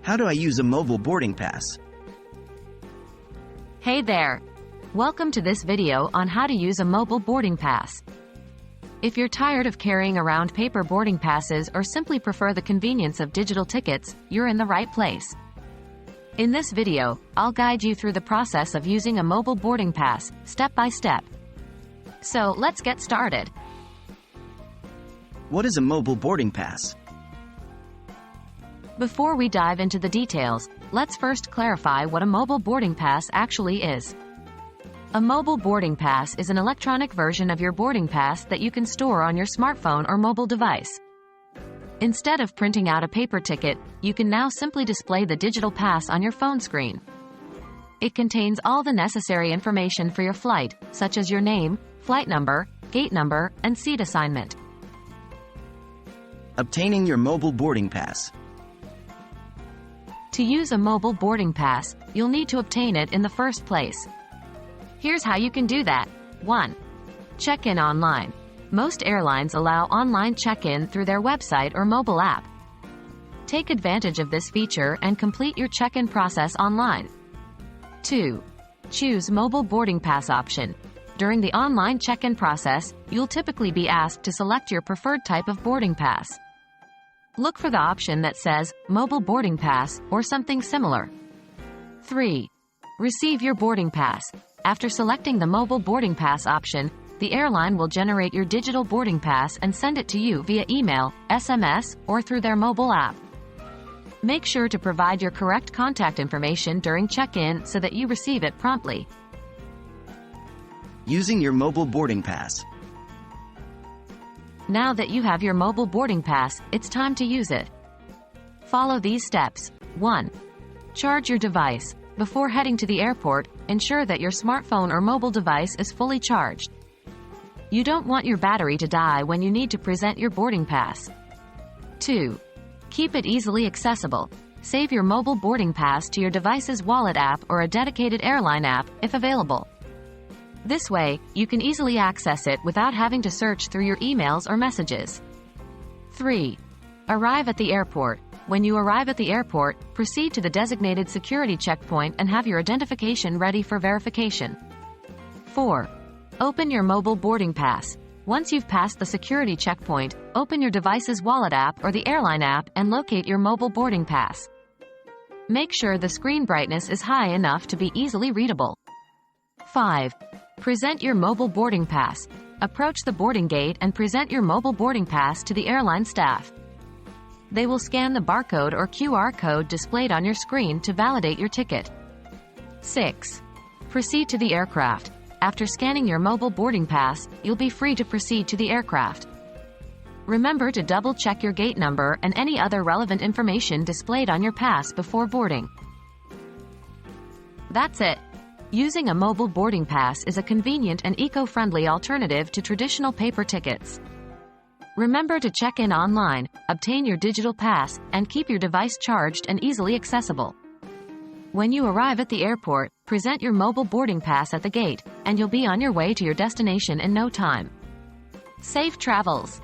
How do I use a mobile boarding pass? Hey there! Welcome to this video on how to use a mobile boarding pass. If you're tired of carrying around paper boarding passes or simply prefer the convenience of digital tickets, you're in the right place. In this video, I'll guide you through the process of using a mobile boarding pass, step by step. So, let's get started. What is a mobile boarding pass? Before we dive into the details, let's first clarify what a mobile boarding pass actually is. A mobile boarding pass is an electronic version of your boarding pass that you can store on your smartphone or mobile device. Instead of printing out a paper ticket, you can now simply display the digital pass on your phone screen. It contains all the necessary information for your flight, such as your name, flight number, gate number, and seat assignment. Obtaining your mobile boarding pass. To use a mobile boarding pass, you'll need to obtain it in the first place. Here's how you can do that. 1. Check in online. Most airlines allow online check-in through their website or mobile app. Take advantage of this feature and complete your check-in process online. 2. Choose mobile boarding pass option. During the online check-in process, you'll typically be asked to select your preferred type of boarding pass. Look for the option that says Mobile Boarding Pass or something similar. 3. Receive your boarding pass. After selecting the Mobile Boarding Pass option, the airline will generate your digital boarding pass and send it to you via email, SMS, or through their mobile app. Make sure to provide your correct contact information during check-in so that you receive it promptly. Using your mobile boarding pass. Now that you have your mobile boarding pass, it's time to use it. Follow these steps. 1. Charge your device. Before heading to the airport, ensure that your smartphone or mobile device is fully charged. You don't want your battery to die when you need to present your boarding pass. 2. Keep it easily accessible. Save your mobile boarding pass to your device's wallet app or a dedicated airline app, if available. This way, you can easily access it without having to search through your emails or messages. 3. Arrive at the airport. When you arrive at the airport, proceed to the designated security checkpoint and have your identification ready for verification. 4. Open your mobile boarding pass. Once you've passed the security checkpoint, open your device's wallet app or the airline app and locate your mobile boarding pass. Make sure the screen brightness is high enough to be easily readable. 5. Present your mobile boarding pass. Approach the boarding gate and present your mobile boarding pass to the airline staff. They will scan the barcode or QR code displayed on your screen to validate your ticket. 6. Proceed to the aircraft. After scanning your mobile boarding pass, you'll be free to proceed to the aircraft. Remember to double-check your gate number and any other relevant information displayed on your pass before boarding. That's it. Using a mobile boarding pass is a convenient and eco-friendly alternative to traditional paper tickets. Remember to check in online, obtain your digital pass, and keep your device charged and easily accessible. When you arrive at the airport, present your mobile boarding pass at the gate, and you'll be on your way to your destination in no time. Safe travels!